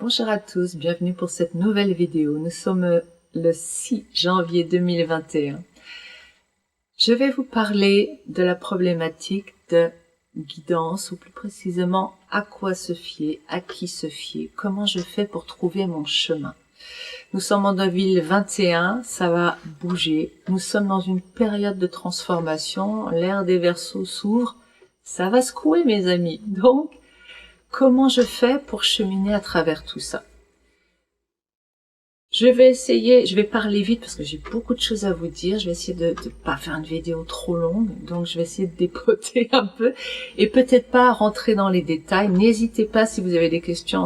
Bonjour à tous, bienvenue pour cette nouvelle vidéo. Nous sommes le 6 janvier 2021. Je vais vous parler de la problématique de guidance, ou plus précisément à quoi se fier, à qui se fier, comment je fais pour trouver mon chemin. Nous sommes en 2021, ça va bouger. Nous sommes dans une période de transformation, l'ère des Verseaux s'ouvre, ça va secouer mes amis. Donc, comment je fais pour cheminer à travers tout ça? Je vais parler vite parce que j'ai beaucoup de choses à vous dire. Je vais essayer de pas faire une vidéo trop longue, donc je vais essayer de dépoter un peu et peut-être pas rentrer dans les détails. N'hésitez pas, si vous avez des questions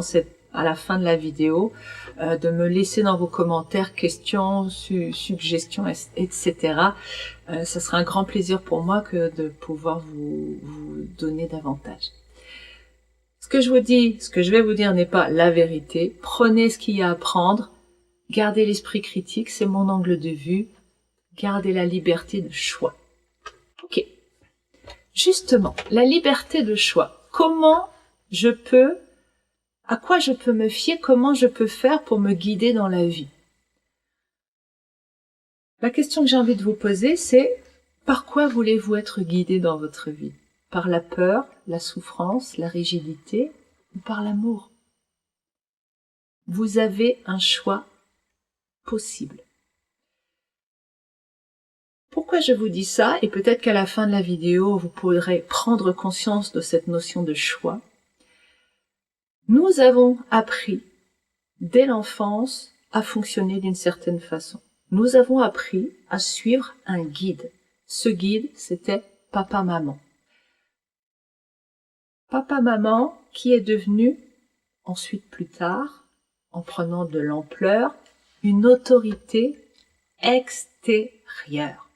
à la fin de la vidéo, de me laisser dans vos commentaires questions, suggestions, etc. Ça sera un grand plaisir pour moi que de pouvoir vous donner davantage. Ce que je vais vous dire n'est pas la vérité. Prenez ce qu'il y a à prendre. Gardez l'esprit critique, c'est mon angle de vue. Gardez la liberté de choix. Ok. Justement, la liberté de choix. À quoi je peux me fier, comment je peux faire pour me guider dans la vie? La question que j'ai envie de vous poser, c'est par quoi voulez-vous être guidé dans votre vie? Par la peur, la souffrance, la rigidité ou par l'amour? Vous avez un choix possible. Pourquoi je vous dis ça? Et peut-être qu'à la fin de la vidéo, vous pourrez prendre conscience de cette notion de choix. Nous avons appris, dès l'enfance, à fonctionner d'une certaine façon. Nous avons appris à suivre un guide. Ce guide, c'était papa-maman. Papa-maman qui est devenu, ensuite plus tard, en prenant de l'ampleur, une autorité extérieure.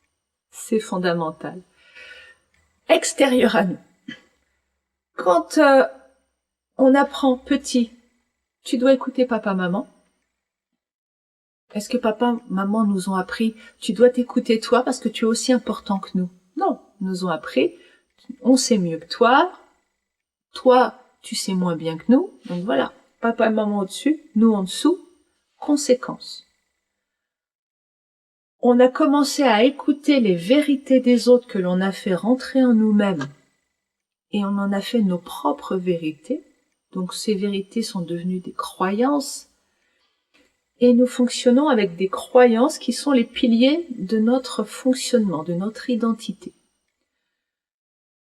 C'est fondamental. Extérieure à nous. Quand on apprend petit, tu dois écouter papa-maman. Est-ce que papa, maman nous ont appris, tu dois t'écouter toi parce que tu es aussi important que nous? Non, nous ont appris, on sait mieux que toi, tu sais moins bien que nous. Donc voilà, papa et maman au-dessus, nous en dessous, conséquence. On a commencé à écouter les vérités des autres que l'on a fait rentrer en nous-mêmes et on en a fait nos propres vérités. Donc ces vérités sont devenues des croyances et nous fonctionnons avec des croyances qui sont les piliers de notre fonctionnement, de notre identité.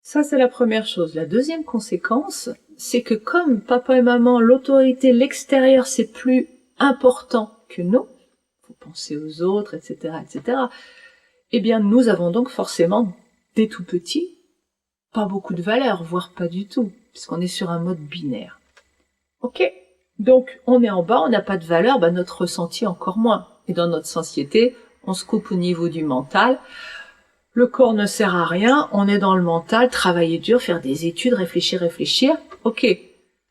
Ça, c'est la première chose. La deuxième conséquence, c'est que comme papa et maman, l'autorité, l'extérieur, c'est plus important que nous, faut penser aux autres, etc., etc., eh bien, nous avons donc forcément, dès tout petit, pas beaucoup de valeur, voire pas du tout, puisqu'on est sur un mode binaire. Ok? Donc, on est en bas, on n'a pas de valeur, bah, notre ressenti encore moins. Et dans notre société, on se coupe au niveau du mental. Le corps ne sert à rien, on est dans le mental, travailler dur, faire des études, réfléchir. Ok,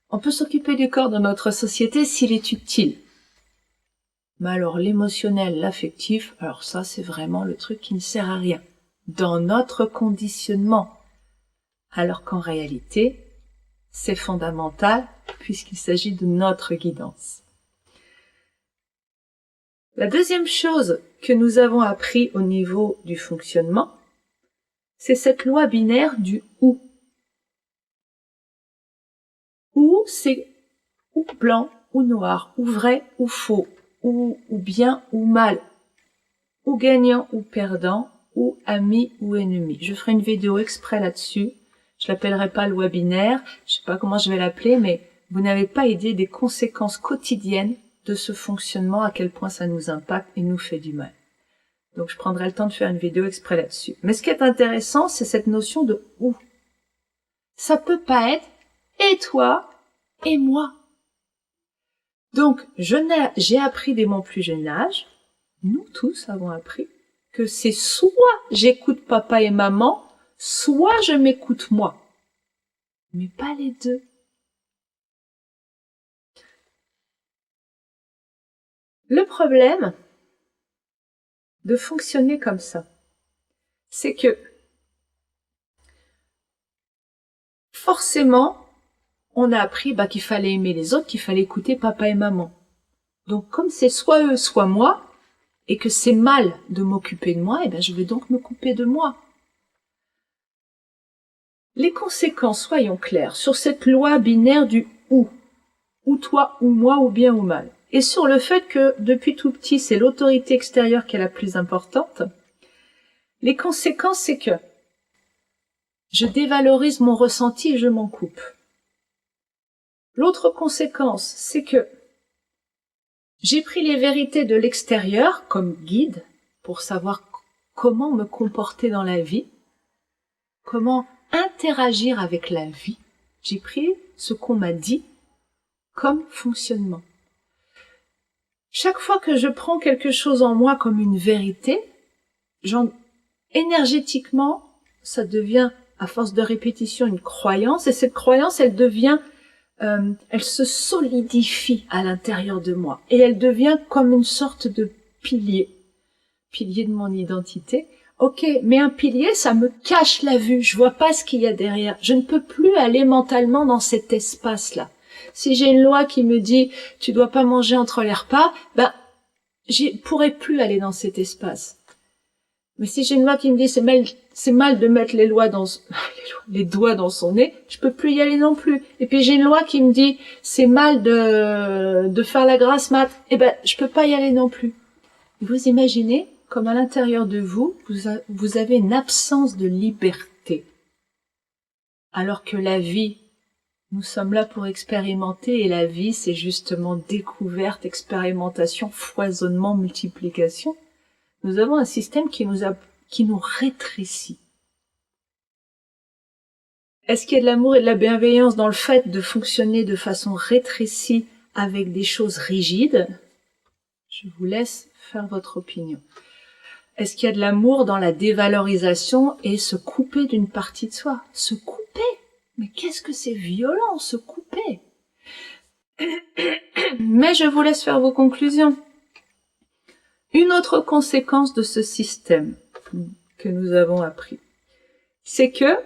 on peut s'occuper du corps dans notre société s'il est utile. Mais alors l'émotionnel, l'affectif, alors ça c'est vraiment le truc qui ne sert à rien. Dans notre conditionnement. Alors qu'en réalité, c'est fondamental puisqu'il s'agit de notre guidance. La deuxième chose que nous avons appris au niveau du fonctionnement, c'est cette loi binaire du ou. Ou c'est ou blanc ou noir, ou vrai ou faux, ou bien ou mal, ou gagnant ou perdant, ou ami ou ennemi. Je ferai une vidéo exprès là-dessus. Je l'appellerai pas loi binaire, je sais pas comment je vais l'appeler, mais vous n'avez pas idée des conséquences quotidiennes de ce fonctionnement, à quel point ça nous impacte et nous fait du mal. Donc je prendrai le temps de faire une vidéo exprès là-dessus. Mais ce qui est intéressant, c'est cette notion de ou. Ça peut pas être et toi et moi. Donc, j'ai appris dès mon plus jeune âge, nous tous avons appris, que c'est soit j'écoute papa et maman, soit je m'écoute moi. Mais pas les deux. Le problème de fonctionner comme ça, c'est que forcément, on a appris qu'il fallait aimer les autres, qu'il fallait écouter papa et maman. Donc comme c'est soit eux, soit moi, et que c'est mal de m'occuper de moi, je vais donc me couper de moi. Les conséquences, soyons clairs, sur cette loi binaire du ou toi, ou moi, ou bien ou mal, et sur le fait que depuis tout petit, c'est l'autorité extérieure qui est la plus importante, les conséquences, c'est que je dévalorise mon ressenti et je m'en coupe. L'autre conséquence, c'est que j'ai pris les vérités de l'extérieur comme guide pour savoir comment me comporter dans la vie, comment interagir avec la vie. J'ai pris ce qu'on m'a dit comme fonctionnement. Chaque fois que je prends quelque chose en moi comme une vérité, énergétiquement, ça devient, à force de répétition, une croyance, et cette croyance, elle se solidifie à l'intérieur de moi, et elle devient comme une sorte de pilier de mon identité. Ok, mais un pilier, ça me cache la vue, je vois pas ce qu'il y a derrière, je ne peux plus aller mentalement dans cet espace-là. Si j'ai une loi qui me dit tu dois pas manger entre les repas, je pourrais plus aller dans cet espace. Mais si j'ai une loi qui me dit c'est mal de mettre les doigts dans son nez, je peux plus y aller non plus. Et puis j'ai une loi qui me dit c'est mal de faire la grasse mat, je peux pas y aller non plus. Vous imaginez comme à l'intérieur de vous, vous avez une absence de liberté. Alors que la vie, nous sommes là pour expérimenter, et la vie, c'est justement découverte, expérimentation, foisonnement, multiplication. Nous avons un système qui nous rétrécit. Est-ce qu'il y a de l'amour et de la bienveillance dans le fait de fonctionner de façon rétrécie avec des choses rigides? Je vous laisse faire votre opinion. Est-ce qu'il y a de l'amour dans la dévalorisation et se couper d'une partie de soi? Se couper? Mais qu'est-ce que c'est violent, se couper? Mais je vous laisse faire vos conclusions. Une autre conséquence de ce système que nous avons appris, c'est que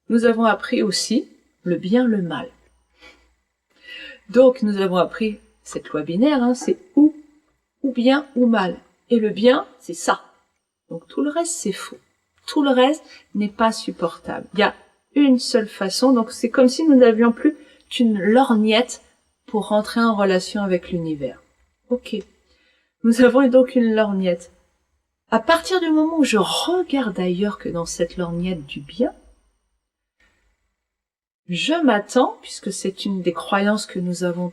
nous avons appris aussi le bien, le mal. Donc nous avons appris cette loi binaire, c'est ou bien ou mal. Et le bien, c'est ça. Donc tout le reste, c'est faux. Tout le reste n'est pas supportable. Il y a une seule façon, donc c'est comme si nous n'avions plus qu'une lorgnette pour rentrer en relation avec l'univers. Ok. Nous avons donc une lorgnette. À partir du moment où je regarde ailleurs que dans cette lorgnette du bien, je m'attends, puisque c'est une des croyances que nous avons,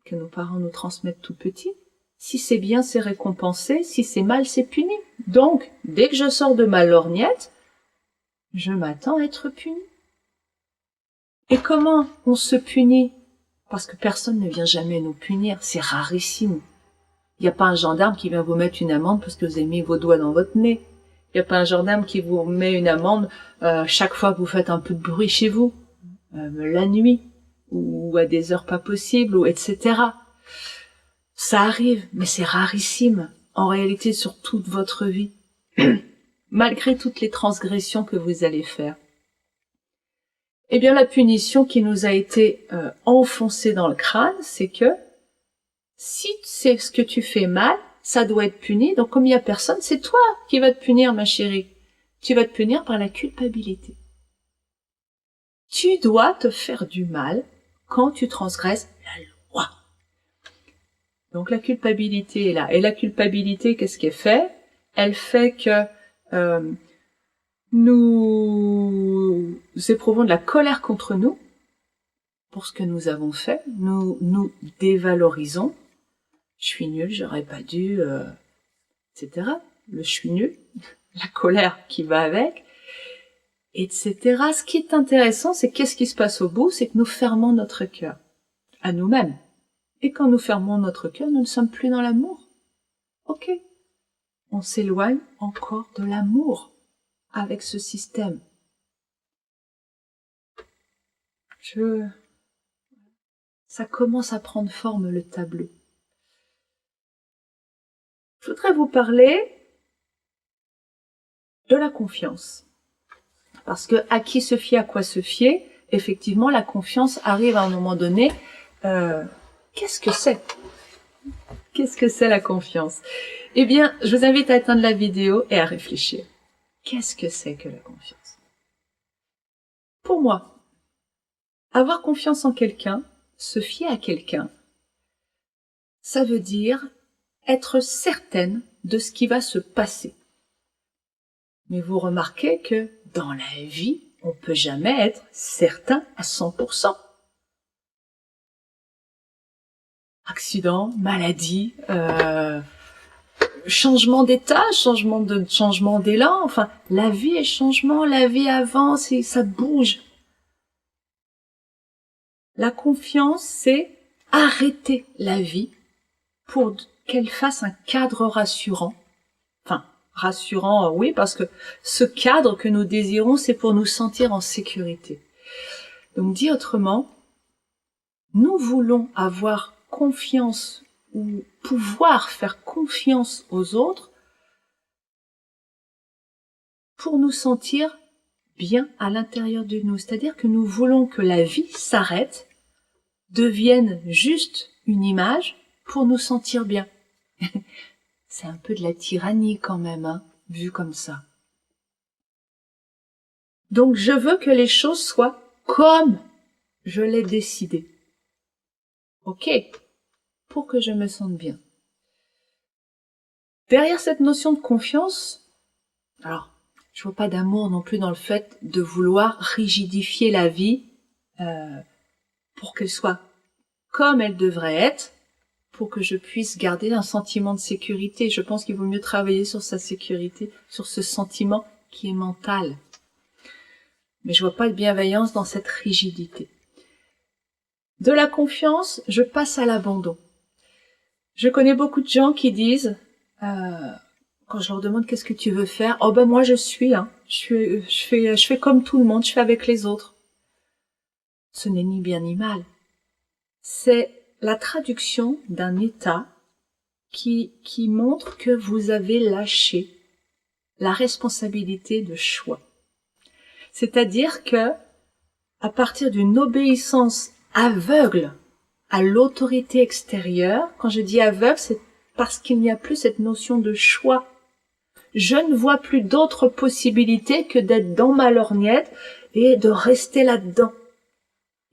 que nos parents nous transmettent tout petit, si c'est bien, c'est récompensé, si c'est mal, c'est puni. Donc, dès que je sors de ma lorgnette, je m'attends à être puni. Et comment on se punit? Parce que personne ne vient jamais nous punir, c'est rarissime. Il n'y a pas un gendarme qui vient vous mettre une amende parce que vous avez mis vos doigts dans votre nez. Il n'y a pas un gendarme qui vous met une amende chaque fois que vous faites un peu de bruit chez vous, la nuit, ou à des heures pas possibles, ou etc. Ça arrive, mais c'est rarissime, en réalité, sur toute votre vie, malgré toutes les transgressions que vous allez faire. Eh bien, la punition qui nous a été enfoncée dans le crâne, c'est que si c'est ce que tu fais mal, ça doit être puni. Donc, comme il n'y a personne, c'est toi qui vas te punir, ma chérie. Tu vas te punir par la culpabilité. Tu dois te faire du mal quand tu transgresses la loi. Donc, la culpabilité est là. Et la culpabilité, qu'est-ce qu'elle fait? Elle fait que nous éprouvons de la colère contre nous pour ce que nous avons fait. Nous nous dévalorisons. Je suis nul, j'aurais pas dû, etc. Le je suis nul, la colère qui va avec, etc. Ce qui est intéressant, c'est qu'est-ce qui se passe au bout, c'est que nous fermons notre cœur à nous-mêmes. Et quand nous fermons notre cœur, nous ne sommes plus dans l'amour. Ok. On s'éloigne encore de l'amour avec ce système. Ça commence à prendre forme, le tableau. Je voudrais vous parler de la confiance. Parce que à qui se fier, à quoi se fier, effectivement, la confiance arrive à un moment donné. Qu'est-ce que c'est? Qu'est-ce que c'est la confiance? Eh bien, je vous invite à éteindre la vidéo et à réfléchir. Qu'est-ce que c'est que la confiance? Pour moi, avoir confiance en quelqu'un, se fier à quelqu'un, ça veut dire être certaine de ce qui va se passer. Mais vous remarquez que dans la vie, on peut jamais être certain à 100%. Accident, maladie, changement d'état, changement d'élan, enfin, la vie est changement, la vie avance et ça bouge. La confiance, c'est arrêter la vie pour qu'elle fasse un cadre rassurant. Enfin, rassurant, oui, parce que ce cadre que nous désirons, c'est pour nous sentir en sécurité. Donc, dit autrement, nous voulons avoir confiance ou pouvoir faire confiance aux autres pour nous sentir bien à l'intérieur de nous. C'est-à-dire que nous voulons que la vie s'arrête, devienne juste une image pour nous sentir bien. C'est un peu de la tyrannie quand même, hein, vu comme ça. Donc je veux que les choses soient comme je l'ai décidé. Ok, pour que je me sente bien. Derrière cette notion de confiance, alors je vois pas d'amour non plus dans le fait de vouloir rigidifier la vie pour qu'elle soit comme elle devrait être, pour que je puisse garder un sentiment de sécurité. Je pense qu'il vaut mieux travailler sur sa sécurité, sur ce sentiment qui est mental. Mais je vois pas de bienveillance dans cette rigidité. De la confiance, je passe à l'abandon. Je connais beaucoup de gens qui disent, quand je leur demande qu'est-ce que tu veux faire, oh ben moi je suis, hein, je fais comme tout le monde, je fais avec les autres. Ce n'est ni bien ni mal. C'est la traduction d'un état qui montre que vous avez lâché la responsabilité de choix. C'est-à-dire que, à partir d'une obéissance aveugle à l'autorité extérieure, quand je dis aveugle, c'est parce qu'il n'y a plus cette notion de choix. Je ne vois plus d'autre possibilité que d'être dans ma lorgnette et de rester là-dedans.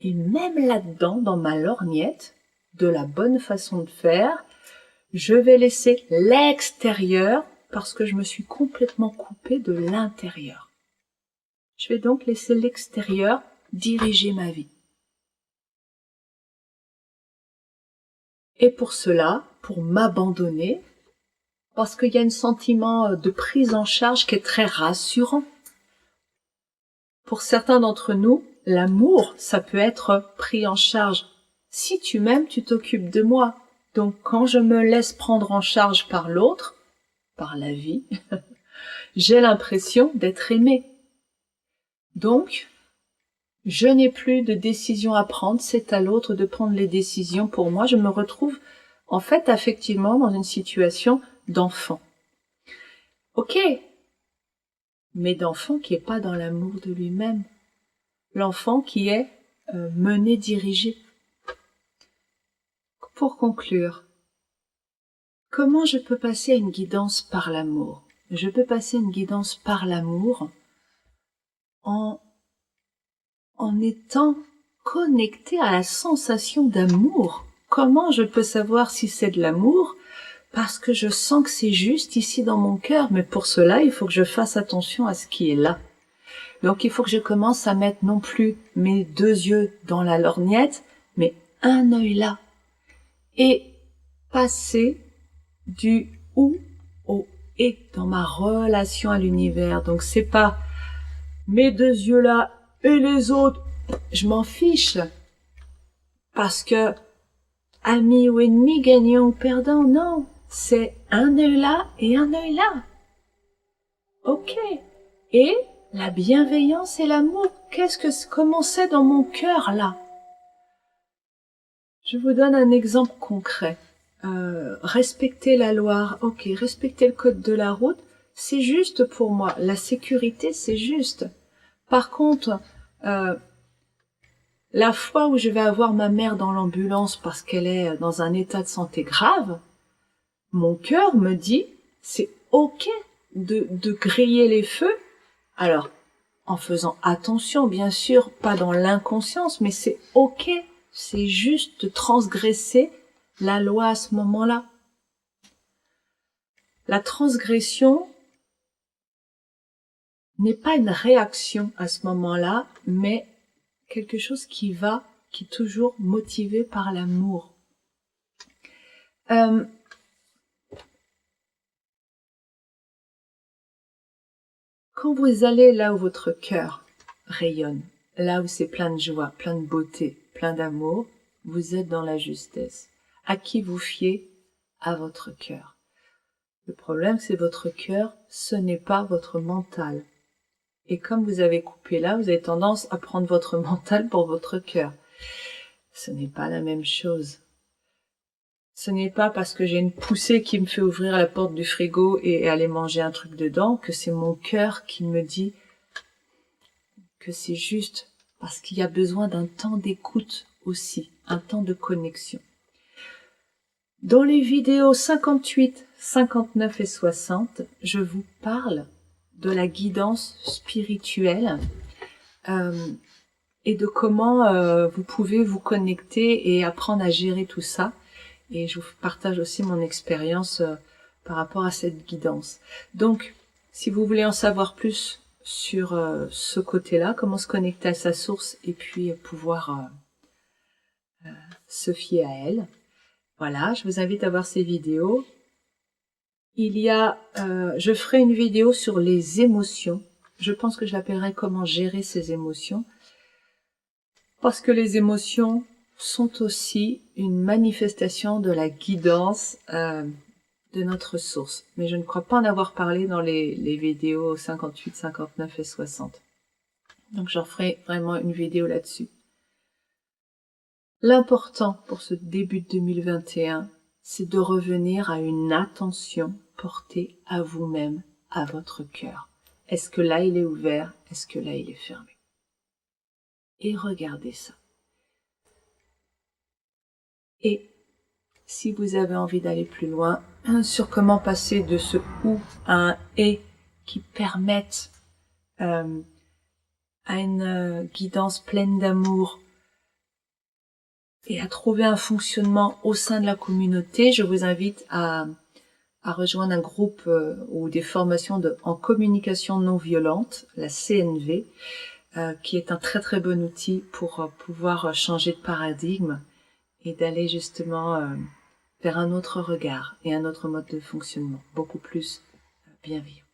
Et même là-dedans, dans ma lorgnette, de la bonne façon de faire, je vais laisser l'extérieur parce que je me suis complètement coupée de l'intérieur. Je vais donc laisser l'extérieur diriger ma vie. Et pour cela, pour m'abandonner, parce qu'il y a un sentiment de prise en charge qui est très rassurant. Pour certains d'entre nous, l'amour, ça peut être pris en charge. Si tu m'aimes, tu t'occupes de moi. Donc quand je me laisse prendre en charge par l'autre, par la vie, j'ai l'impression d'être aimée. Donc, je n'ai plus de décision à prendre, c'est à l'autre de prendre les décisions pour moi. Je me retrouve en fait affectivement dans une situation d'enfant. Ok, mais d'enfant qui n'est pas dans l'amour de lui-même. L'enfant qui est mené, dirigé. Pour conclure, comment je peux passer à une guidance par l'amour? Je peux passer à une guidance par l'amour en étant connecté à la sensation d'amour. Comment je peux savoir si c'est de l'amour? Parce que je sens que c'est juste ici dans mon cœur, mais pour cela, il faut que je fasse attention à ce qui est là. Donc il faut que je commence à mettre non plus mes deux yeux dans la lorgnette, mais un œil là. Et passer du ou au et dans ma relation à l'univers. Donc c'est pas mes deux yeux là et les autres, je m'en fiche. Parce que ami ou ennemi, gagnant ou perdant, non. C'est un œil là et un œil là. Ok. Et la bienveillance et l'amour, comment c'est dans mon cœur là? Je vous donne un exemple concret. Respecter la loi, ok, respecter le code de la route, c'est juste pour moi. La sécurité, c'est juste. Par contre, La fois où je vais avoir ma mère dans l'ambulance parce qu'elle est dans un état de santé grave, mon cœur me dit, c'est ok de griller les feux. Alors, en faisant attention, bien sûr, pas dans l'inconscience, mais c'est ok. C'est juste de transgresser la loi à ce moment-là. La transgression n'est pas une réaction à ce moment-là, mais quelque chose qui est toujours motivé par l'amour. Quand vous allez là où votre cœur rayonne, là où c'est plein de joie, plein de beauté, plein d'amour, vous êtes dans la justesse. À qui vous fiez? À votre cœur. Le problème, c'est votre cœur, ce n'est pas votre mental. Et comme vous avez coupé là, vous avez tendance à prendre votre mental pour votre cœur. Ce n'est pas la même chose. Ce n'est pas parce que j'ai une poussée qui me fait ouvrir la porte du frigo et aller manger un truc dedans que c'est mon cœur qui me dit que c'est juste, parce qu'il y a besoin d'un temps d'écoute aussi, un temps de connexion. Dans les vidéos 58, 59 et 60, je vous parle de la guidance spirituelle et de comment vous pouvez vous connecter et apprendre à gérer tout ça. Et je vous partage aussi mon expérience par rapport à cette guidance. Donc, si vous voulez en savoir plus sur ce côté-là, comment se connecter à sa source et puis pouvoir se fier à elle, voilà, je vous invite à voir ces vidéos. Je ferai une vidéo sur les émotions. Je pense que je l'appellerai comment gérer ses émotions. Parce que les émotions sont aussi une manifestation de la guidance de notre source. Mais je ne crois pas en avoir parlé dans les vidéos 58, 59 et 60. Donc j'en ferai vraiment une vidéo là-dessus. L'important pour ce début de 2021, c'est de revenir à une attention portée à vous-même, à votre cœur. Est-ce que là il est ouvert? Est-ce que là il est fermé? Et regardez ça. Et si vous avez envie d'aller plus loin sur comment passer de ce ou à un et qui permettent à une guidance pleine d'amour et à trouver un fonctionnement au sein de la communauté, je vous invite à rejoindre un groupe ou des formations en communication non violente, la CNV, qui est un très très bon outil pour pouvoir changer de paradigme et d'aller justement vers un autre regard et un autre mode de fonctionnement, beaucoup plus bienveillant.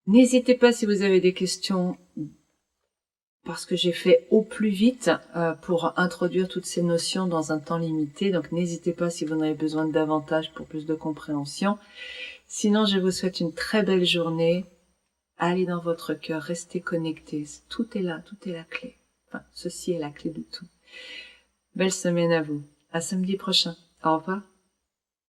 N'hésitez pas si vous avez des questions, parce que j'ai fait au plus vite pour introduire toutes ces notions dans un temps limité, donc n'hésitez pas si vous en avez besoin de davantage pour plus de compréhension. Sinon, je vous souhaite une très belle journée. Allez dans votre cœur, restez connectés, tout est là, tout est la clé. Enfin, ceci est la clé de tout. Belle semaine à vous. À samedi prochain. Au revoir.